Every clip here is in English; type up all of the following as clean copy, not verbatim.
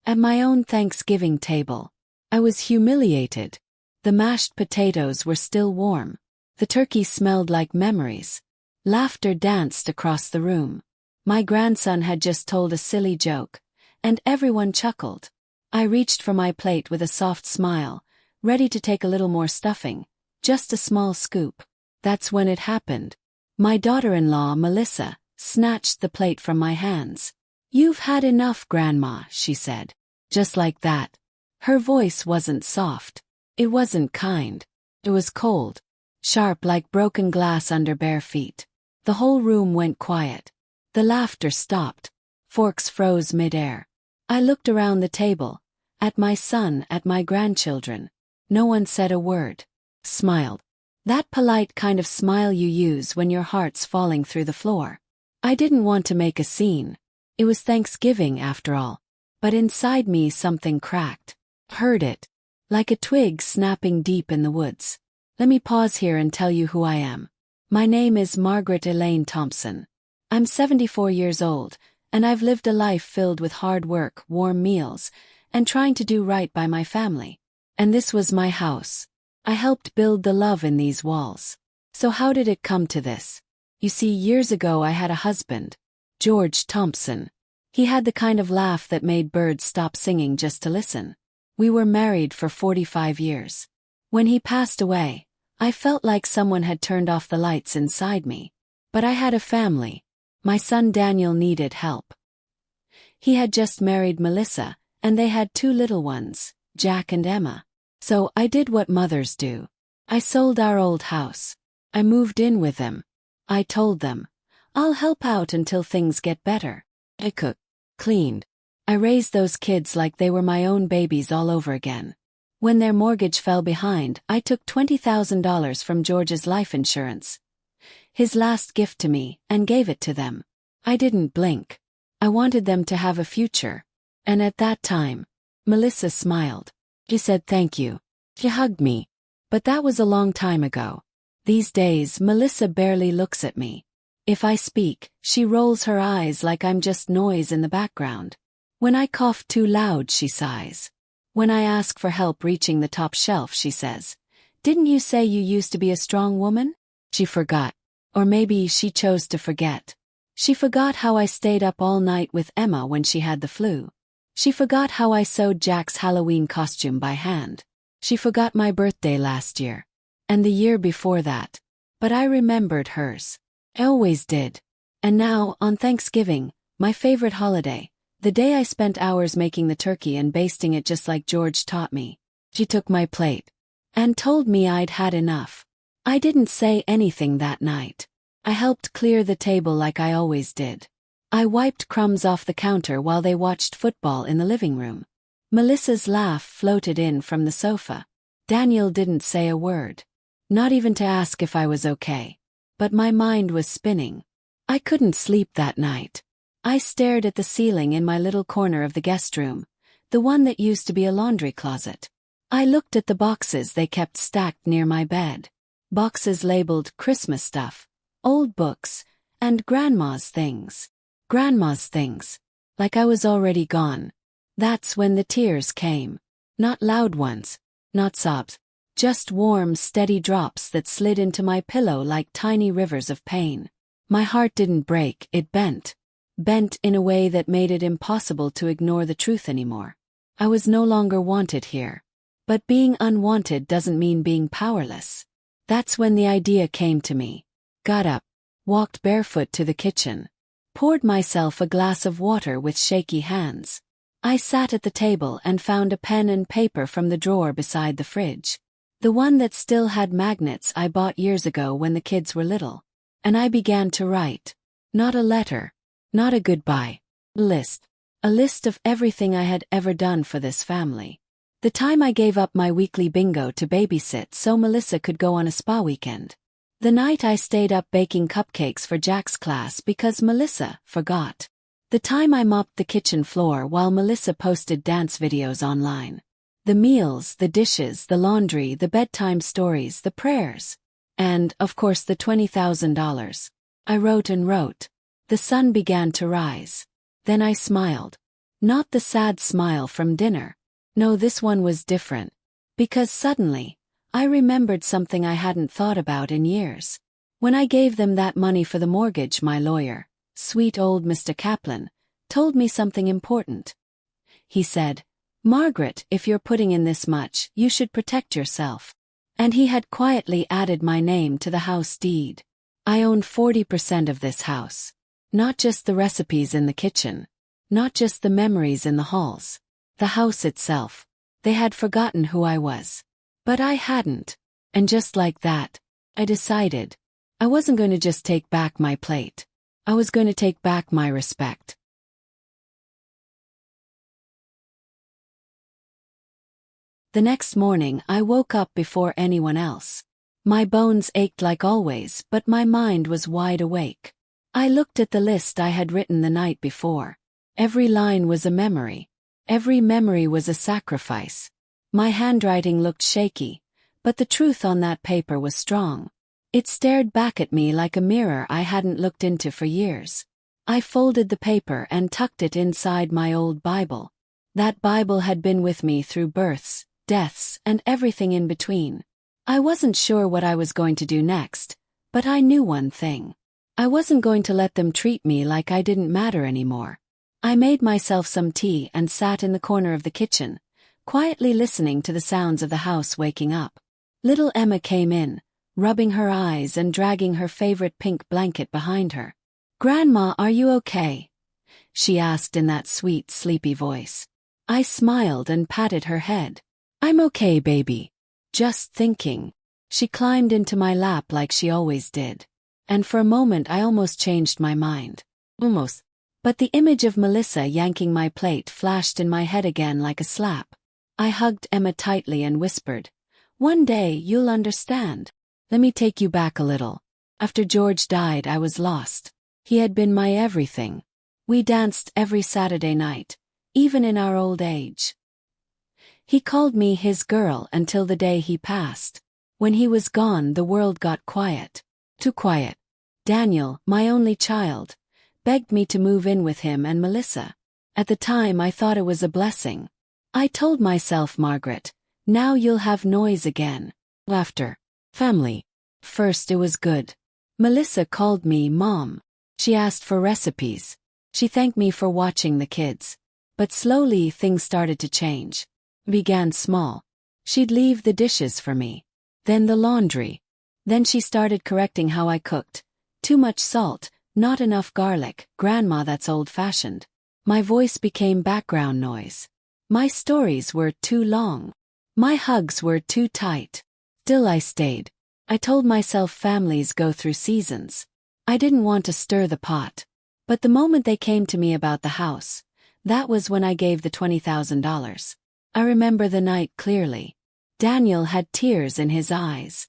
At my own Thanksgiving table. I was humiliated. The mashed potatoes were still warm. The turkey smelled like memories. Laughter danced across the room. My grandson had just told a silly joke, and everyone chuckled. I reached for my plate with a soft smile, ready to take a little more stuffing, just a small scoop. That's when it happened. My daughter-in-law, Melissa, snatched the plate from my hands. "You've had enough, Grandma," she said. Just like that. Her voice wasn't soft. It wasn't kind. It was cold. Sharp like broken glass under bare feet. The whole room went quiet. The laughter stopped. Forks froze mid-air. I looked around the table. At my son, at my grandchildren. No one said a word. Smiled. That polite kind of smile you use when your heart's falling through the floor. I didn't want to make a scene. It was Thanksgiving after all. But inside me something cracked. Heard it. Like a twig snapping deep in the woods. Let me pause here and tell you who I am. My name is Margaret Elaine Thompson. I'm 74 years old, and I've lived a life filled with hard work, warm meals, and trying to do right by my family. And this was my house. I helped build the love in these walls. So how did it come to this? You see, years ago I had a husband, George Thompson. He had the kind of laugh that made birds stop singing just to listen. We were married for 45 years. When he passed away, I felt like someone had turned off the lights inside me. But I had a family. My son Daniel needed help. He had just married Melissa, and they had 2 little ones, Jack and Emma. So I did what mothers do. I sold our old house. I moved in with them. I told them, I'll help out until things get better. I cooked, cleaned. I raised those kids like they were my own babies all over again. When their mortgage fell behind, I took $20,000 from George's life insurance, his last gift to me, and gave it to them. I didn't blink. I wanted them to have a future. And at that time, Melissa smiled. She said thank you. She hugged me. But that was a long time ago. These days, Melissa barely looks at me. If I speak, she rolls her eyes like I'm just noise in the background. When I cough too loud, she sighs. When I ask for help reaching the top shelf, she says, "Didn't you say you used to be a strong woman?" She forgot. Or maybe she chose to forget. She forgot how I stayed up all night with Emma when she had the flu. She forgot how I sewed Jack's Halloween costume by hand. She forgot my birthday last year. And the year before that. But I remembered hers. I always did. And now, on Thanksgiving, my favorite holiday, the day I spent hours making the turkey and basting it just like George taught me, she took my plate and told me I'd had enough. I didn't say anything that night. I helped clear the table like I always did. I wiped crumbs off the counter while they watched football in the living room. Melissa's laugh floated in from the sofa. Daniel didn't say a word. Not even to ask if I was okay. But my mind was spinning. I couldn't sleep that night. I stared at the ceiling in my little corner of the guest room, the one that used to be a laundry closet. I looked at the boxes they kept stacked near my bed. Boxes labeled Christmas stuff, old books, and Grandma's things. Grandma's things. Like I was already gone. That's when the tears came. Not loud ones. Not sobs. Just warm, steady drops that slid into my pillow like tiny rivers of pain. My heart didn't break, it bent. Bent in a way that made it impossible to ignore the truth anymore. I was no longer wanted here. But being unwanted doesn't mean being powerless. That's when the idea came to me. Got up. Walked barefoot to the kitchen. Poured myself a glass of water with shaky hands. I sat at the table and found a pen and paper from the drawer beside the fridge. The one that still had magnets I bought years ago when the kids were little. And I began to write. Not a letter. Not a goodbye. List. A list of everything I had ever done for this family. The time I gave up my weekly bingo to babysit so Melissa could go on a spa weekend. The night I stayed up baking cupcakes for Jack's class because Melissa forgot. The time I mopped the kitchen floor while Melissa posted dance videos online. The meals, the dishes, the laundry, the bedtime stories, the prayers. And, of course, the $20,000. I wrote and wrote. The sun began to rise. Then I smiled. Not the sad smile from dinner. No, this one was different. Because suddenly, I remembered something I hadn't thought about in years. When I gave them that money for the mortgage, my lawyer, sweet old Mr. Kaplan, told me something important. He said, "Margaret, if you're putting in this much, you should protect yourself." And he had quietly added my name to the house deed. I owned 40% of this house. Not just the recipes in the kitchen. Not just the memories in the halls. The house itself. They had forgotten who I was. But I hadn't. And just like that, I decided. I wasn't going to just take back my plate. I was going to take back my respect. The next morning I woke up before anyone else. My bones ached like always, but my mind was wide awake. I looked at the list I had written the night before. Every line was a memory. Every memory was a sacrifice. My handwriting looked shaky, but the truth on that paper was strong. It stared back at me like a mirror I hadn't looked into for years. I folded the paper and tucked it inside my old Bible. That Bible had been with me through births, deaths, and everything in between. I wasn't sure what I was going to do next, but I knew one thing. I wasn't going to let them treat me like I didn't matter anymore. I made myself some tea and sat in the corner of the kitchen, quietly listening to the sounds of the house waking up. Little Emma came in, rubbing her eyes and dragging her favorite pink blanket behind her. "Grandma, are you okay?" she asked in that sweet, sleepy voice. I smiled and patted her head. "I'm okay, baby. Just thinking." She climbed into my lap like she always did. And for a moment I almost changed my mind. Almost. But the image of Melissa yanking my plate flashed in my head again like a slap. I hugged Emma tightly and whispered, "One day you'll understand. Let me take you back a little. After George died, I was lost. He had been my everything. We danced every Saturday night, even in our old age. He called me his girl until the day he passed. When he was gone, the world got quiet. Too quiet. Daniel, my only child, begged me to move in with him and Melissa. At the time I thought it was a blessing. I told myself, Margaret, now you'll have noise again. Laughter. Family. First it was good. Melissa called me Mom. She asked for recipes. She thanked me for watching the kids. But slowly things started to change. Began small. She'd leave the dishes for me. Then the laundry. Then she started correcting how I cooked. Too much salt. Not enough garlic. "Grandma, that's old-fashioned." My voice became background noise. My stories were too long. My hugs were too tight. Still I stayed. I told myself families go through seasons. I didn't want to stir the pot. But the moment they came to me about the house, that was when I gave the $20,000. I remember the night clearly. Daniel had tears in his eyes.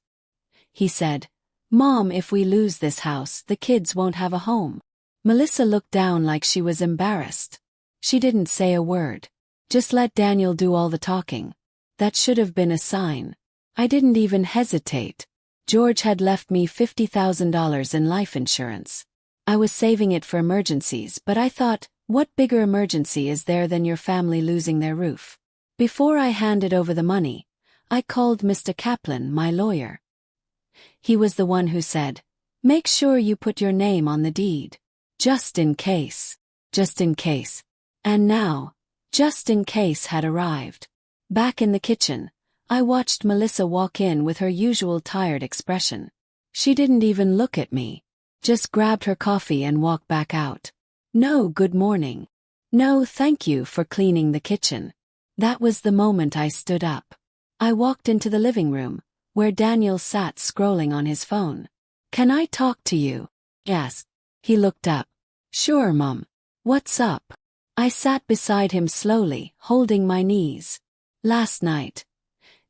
He said, "Mom, if we lose this house, the kids won't have a home." Melissa looked down like she was embarrassed. She didn't say a word. Just let Daniel do all the talking. That should have been a sign. I didn't even hesitate. George had left me $50,000 in life insurance. I was saving it for emergencies, but I thought, what bigger emergency is there than your family losing their roof? Before I handed over the money, I called Mr. Kaplan, my lawyer. He was the one who said, "Make sure you put your name on the deed. Just in case. Just in case." And now, just in case had arrived. Back in the kitchen, I watched Melissa walk in with her usual tired expression. She didn't even look at me. Just grabbed her coffee and walked back out. No good morning. No thank you for cleaning the kitchen. That was the moment I stood up. I walked into the living room, where Daniel sat scrolling on his phone. "Can I talk to you?" "Yes." He looked up. "Sure, Mom. What's up?" I sat beside him slowly, holding my knees. "Last night.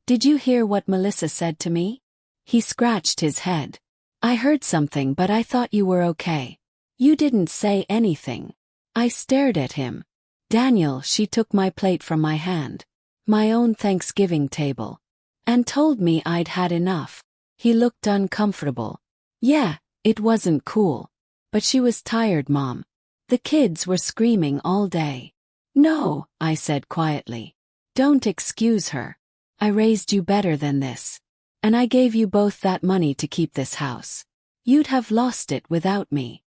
Did you hear what Melissa said to me?" He scratched his head. "I heard something, but I thought you were okay. You didn't say anything." I stared at him. "Daniel, she took my plate from my hand. My own Thanksgiving table. And told me I'd had enough." He looked uncomfortable. "Yeah, it wasn't cool. But she was tired, Mom. The kids were screaming all day. No, I said quietly. Don't excuse her. I raised you better than this. And I gave you both that money to keep this house. You'd have lost it without me.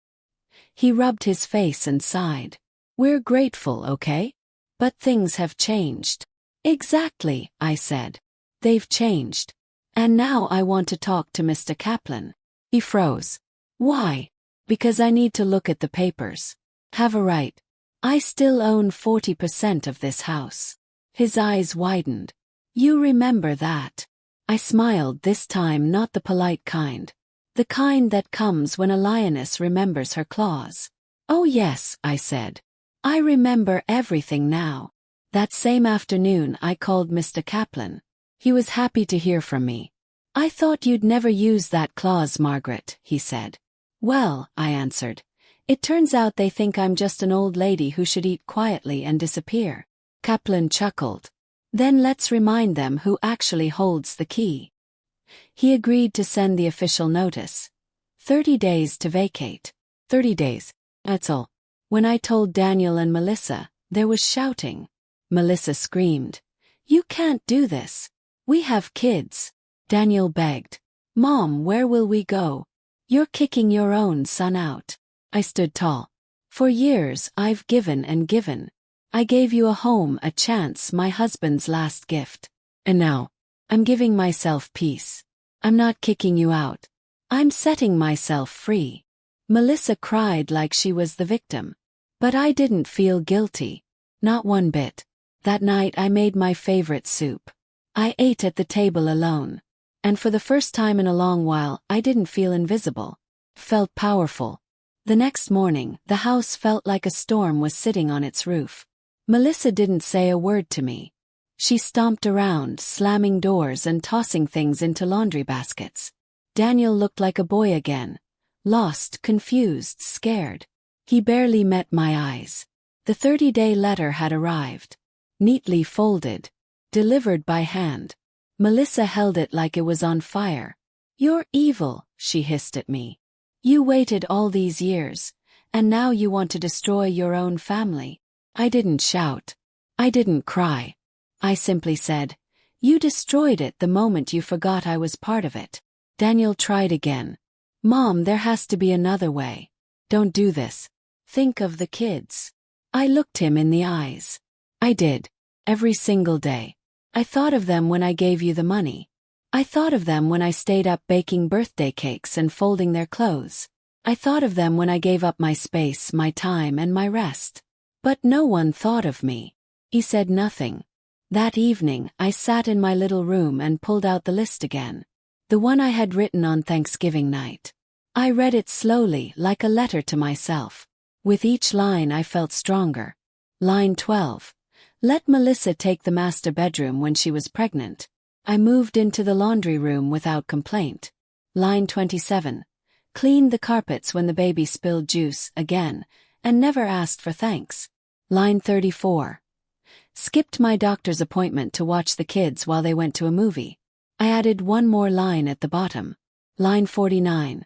He rubbed his face and sighed. We're grateful, okay? But things have changed. Exactly, I said. They've changed. And now I want to talk to Mr. Kaplan. He froze. Why? Because I need to look at the papers. Have a right. I still own 40% of this house. His eyes widened. You remember that? I smiled, this time not the polite kind. The kind that comes when a lioness remembers her claws. Oh yes, I said. I remember everything now. That same afternoon I called Mr. Kaplan. He was happy to hear from me. I thought you'd never use that clause, Margaret, he said. Well, I answered. It turns out they think I'm just an old lady who should eat quietly and disappear. Kaplan chuckled. Then let's remind them who actually holds the key. He agreed to send the official notice. 30 days to vacate. 30 days. That's all. When I told Daniel and Melissa, there was shouting. Melissa screamed. You can't do this. We have kids. Daniel begged. Mom, where will we go? You're kicking your own son out. I stood tall. For years I've given and given. I gave you a home, a chance, my husband's last gift. And now, I'm giving myself peace. I'm not kicking you out. I'm setting myself free. Melissa cried like she was the victim. But I didn't feel guilty. Not one bit. That night I made my favorite soup. I ate at the table alone. And for the first time in a long while, I didn't feel invisible. Felt powerful. The next morning, the house felt like a storm was sitting on its roof. Melissa didn't say a word to me. She stomped around, slamming doors and tossing things into laundry baskets. Daniel looked like a boy again. Lost, confused, scared. He barely met my eyes. The 30-day letter had arrived. Neatly folded. Delivered by hand. Melissa held it like it was on fire. You're evil, she hissed at me. You waited all these years, and now you want to destroy your own family. I didn't shout. I didn't cry. I simply said, you destroyed it the moment you forgot I was part of it. Daniel tried again. Mom, there has to be another way. Don't do this. Think of the kids. I looked him in the eyes. I did. Every single day. I thought of them when I gave you the money. I thought of them when I stayed up baking birthday cakes and folding their clothes. I thought of them when I gave up my space, my time, and my rest. But no one thought of me. He said nothing. That evening, I sat in my little room and pulled out the list again. The one I had written on Thanksgiving night. I read it slowly, like a letter to myself. With each line I felt stronger. Line 12. Let Melissa take the master bedroom when she was pregnant. I moved into the laundry room without complaint. Line 27. Cleaned the carpets when the baby spilled juice, again, and never asked for thanks. Line 34. Skipped my doctor's appointment to watch the kids while they went to a movie. I added one more line at the bottom. Line 49.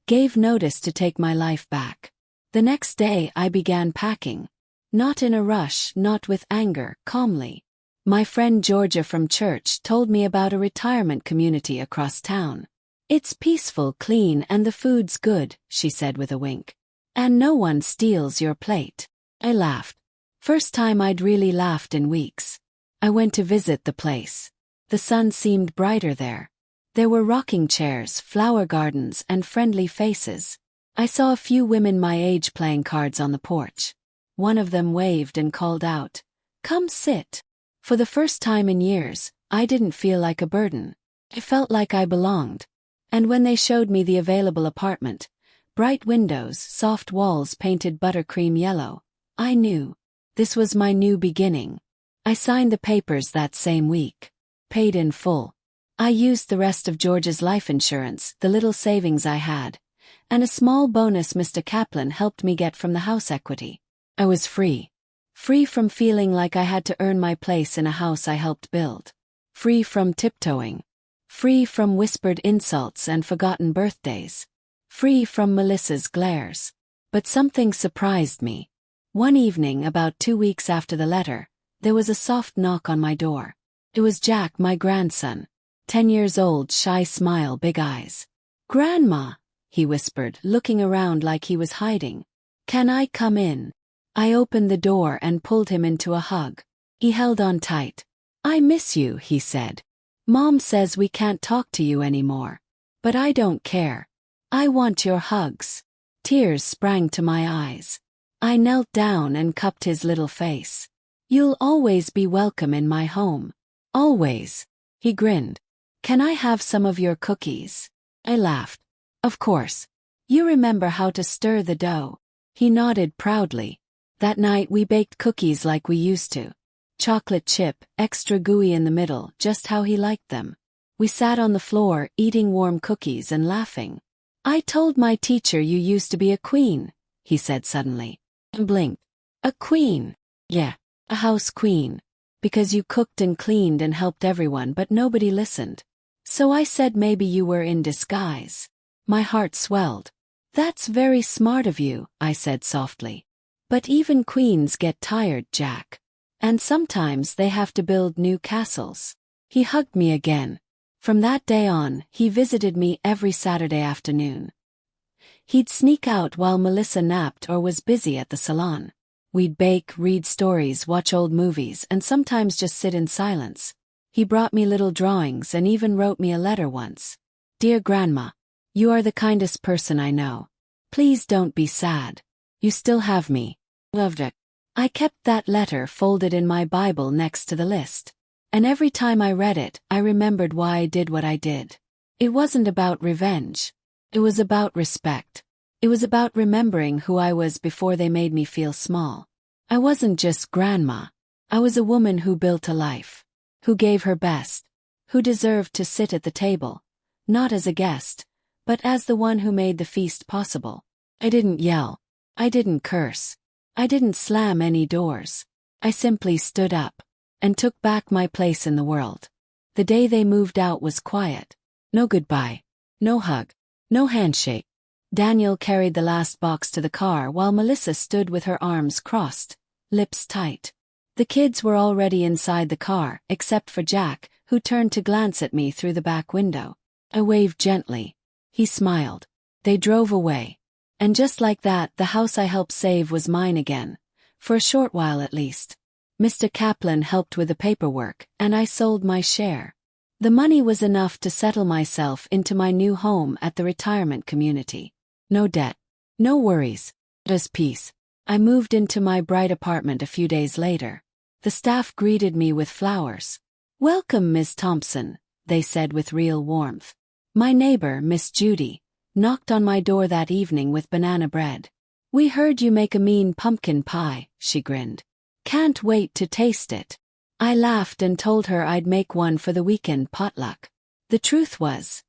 Gave notice to take my life back. The next day I began packing. Not in a rush, not with anger, calmly. My friend Georgia from church told me about a retirement community across town. It's peaceful, clean, and the food's good, she said with a wink. And no one steals your plate. I laughed. First time I'd really laughed in weeks. I went to visit the place. The sun seemed brighter there. There were rocking chairs, flower gardens, and friendly faces. I saw a few women my age playing cards on the porch. One of them waved and called out, "Come sit." For the first time in years, I didn't feel like a burden. I felt like I belonged. And when they showed me the available apartment, bright windows, soft walls painted buttercream yellow, I knew. This was my new beginning. I signed the papers that same week. Paid in full. I used the rest of George's life insurance, the little savings I had, and a small bonus Mr. Kaplan helped me get from the house equity. I was free. Free from feeling like I had to earn my place in a house I helped build. Free from tiptoeing. Free from whispered insults and forgotten birthdays. Free from Melissa's glares. But something surprised me. One evening, about 2 weeks after the letter, there was a soft knock on my door. It was Jack, my grandson. 10 years old, shy smile, big eyes. "Grandma," he whispered, looking around like he was hiding. "Can I come in?" I opened the door and pulled him into a hug. He held on tight. "I miss you," he said. "Mom says we can't talk to you anymore. But I don't care. I want your hugs." Tears sprang to my eyes. I knelt down and cupped his little face. "You'll always be welcome in my home. Always." He grinned. "Can I have some of your cookies?" I laughed. "Of course. You remember how to stir the dough." He nodded proudly. That night we baked cookies like we used to. Chocolate chip, extra gooey in the middle, just how he liked them. We sat on the floor, eating warm cookies and laughing. "I told my teacher you used to be a queen," he said suddenly. And blinked. "A queen?" "Yeah, a house queen. Because you cooked and cleaned and helped everyone, but nobody listened. So I said maybe you were in disguise." My heart swelled. "That's very smart of you," I said softly. "But even queens get tired, Jack. And sometimes they have to build new castles." He hugged me again. From that day on, he visited me every Saturday afternoon. He'd sneak out while Melissa napped or was busy at the salon. We'd bake, read stories, watch old movies, and sometimes just sit in silence. He brought me little drawings and even wrote me a letter once. "Dear Grandma, you are the kindest person I know. Please don't be sad. You still have me. Loved it." I kept that letter folded in my Bible next to the list. And every time I read it, I remembered why I did what I did. It wasn't about revenge. It was about respect. It was about remembering who I was before they made me feel small. I wasn't just Grandma. I was a woman who built a life. Who gave her best. Who deserved to sit at the table. Not as a guest, but as the one who made the feast possible. I didn't yell. I didn't curse. I didn't slam any doors. I simply stood up and took back my place in the world. The day they moved out was quiet. No goodbye. No hug. No handshake. Daniel carried the last box to the car while Melissa stood with her arms crossed, lips tight. The kids were already inside the car, except for Jack, who turned to glance at me through the back window. I waved gently. He smiled. They drove away. And just like that, the house I helped save was mine again. For a short while at least. Mr. Kaplan helped with the paperwork, and I sold my share. The money was enough to settle myself into my new home at the retirement community. No debt. No worries. Just peace. I moved into my bright apartment a few days later. The staff greeted me with flowers. "Welcome, Miss Thompson," they said with real warmth. My neighbor, Miss Judy, knocked on my door that evening with banana bread. "We heard you make a mean pumpkin pie," she grinned. "Can't wait to taste it." I laughed and told her I'd make one for the weekend potluck. The truth was,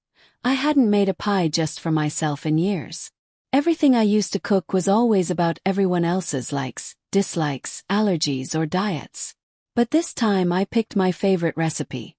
I hadn't made a pie just for myself in years. Everything I used to cook was always about everyone else's likes, dislikes, allergies, or diets. But this time I picked my favorite recipe.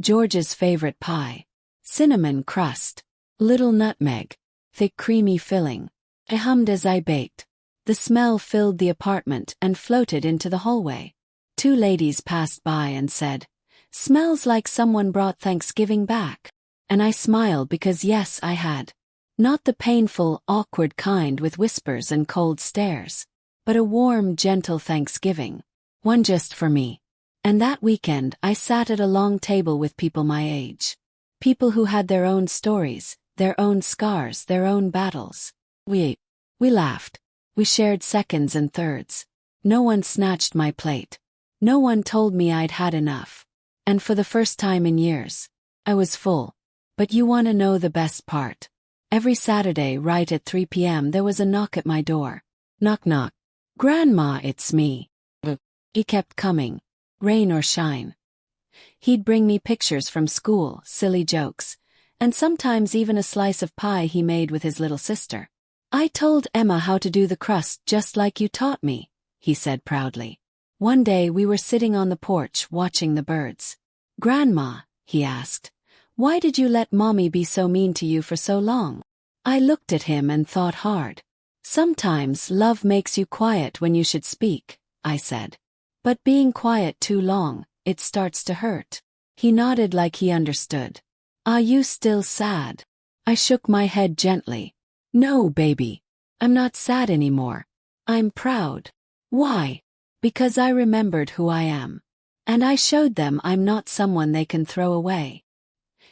George's favorite pie. Cinnamon crust. Little nutmeg. Thick creamy filling. I hummed as I baked. The smell filled the apartment and floated into the hallway. 2 ladies passed by and said, "Smells like someone brought Thanksgiving back." And I smiled because yes, I had. Not the painful, awkward kind with whispers and cold stares. But a warm, gentle Thanksgiving. One just for me. And that weekend I sat at a long table with people my age. People who had their own stories, their own scars, their own battles. We ate. We laughed. We shared seconds and thirds. No one snatched my plate. No one told me I'd had enough. And for the first time in years, I was full. But you want to know the best part? Every Saturday right at 3 p.m. there was a knock at my door. Knock knock. "Grandma, it's me." He kept coming. Rain or shine. He'd bring me pictures from school, silly jokes, and sometimes even a slice of pie he made with his little sister. "I told Emma how to do the crust just like you taught me," he said proudly. One day we were sitting on the porch watching the birds. "Grandma," he asked, "why did you let Mommy be so mean to you for so long?" I looked at him and thought hard. Sometimes love makes you quiet when you should speak, I said. But being quiet too long, it starts to hurt. He nodded like he understood. Are you still sad? I shook my head gently. No, baby. I'm not sad anymore. I'm proud. Why? Because I remembered who I am. And I showed them I'm not someone they can throw away.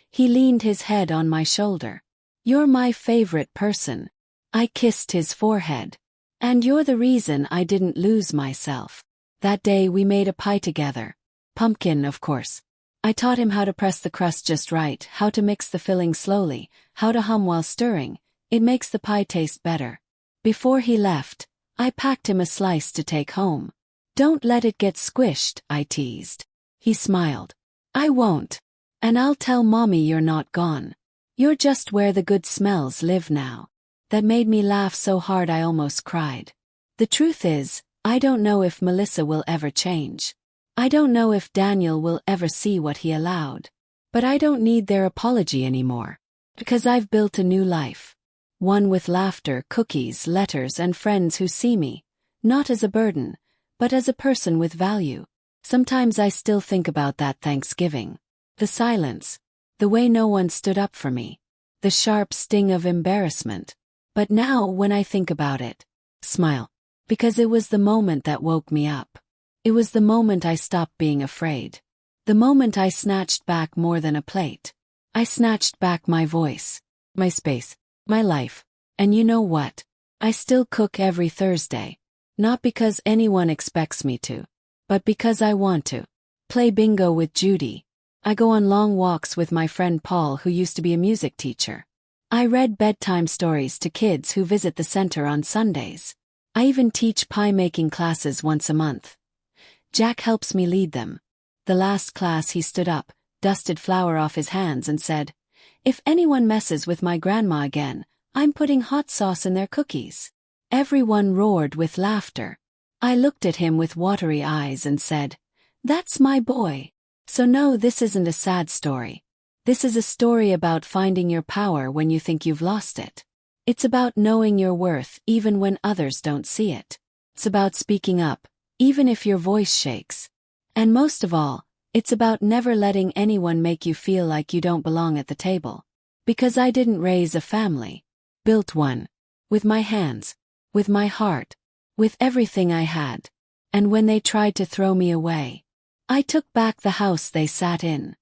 He leaned his head on my shoulder. You're my favorite person. I kissed his forehead. And you're the reason I didn't lose myself. That day we made a pie together. Pumpkin, of course. I taught him how to press the crust just right, how to mix the filling slowly, how to hum while stirring. It makes the pie taste better. Before he left, I packed him a slice to take home. Don't let it get squished, I teased. He smiled. I won't. And I'll tell Mommy you're not gone. You're just where the good smells live now. That made me laugh so hard I almost cried. The truth is, I don't know if Melissa will ever change. I don't know if Daniel will ever see what he allowed. But I don't need their apology anymore. Because I've built a new life. One with laughter, cookies, letters, and friends who see me, not as a burden, but as a person with value. Sometimes I still think about that Thanksgiving. The silence. The way no one stood up for me. The sharp sting of embarrassment. But now, when I think about it, smile. Because it was the moment that woke me up. It was the moment I stopped being afraid. The moment I snatched back more than a plate. I snatched back my voice, my space, my life. And you know what? I still cook every Thursday. Not because anyone expects me to, but because I want to. Play bingo with Judy. I go on long walks with my friend Paul, who used to be a music teacher. I read bedtime stories to kids who visit the center on Sundays. I even teach pie-making classes once a month. Jack helps me lead them. The last class he stood up, dusted flour off his hands and said, "If anyone messes with my grandma again, I'm putting hot sauce in their cookies." Everyone roared with laughter. I looked at him with watery eyes and said, "That's my boy." So no, this isn't a sad story. This is a story about finding your power when you think you've lost it. It's about knowing your worth even when others don't see it. It's about speaking up, even if your voice shakes. And most of all, it's about never letting anyone make you feel like you don't belong at the table. Because I didn't raise a family. Built one. With my hands. With my heart. With everything I had. And when they tried to throw me away, I took back the house they sat in.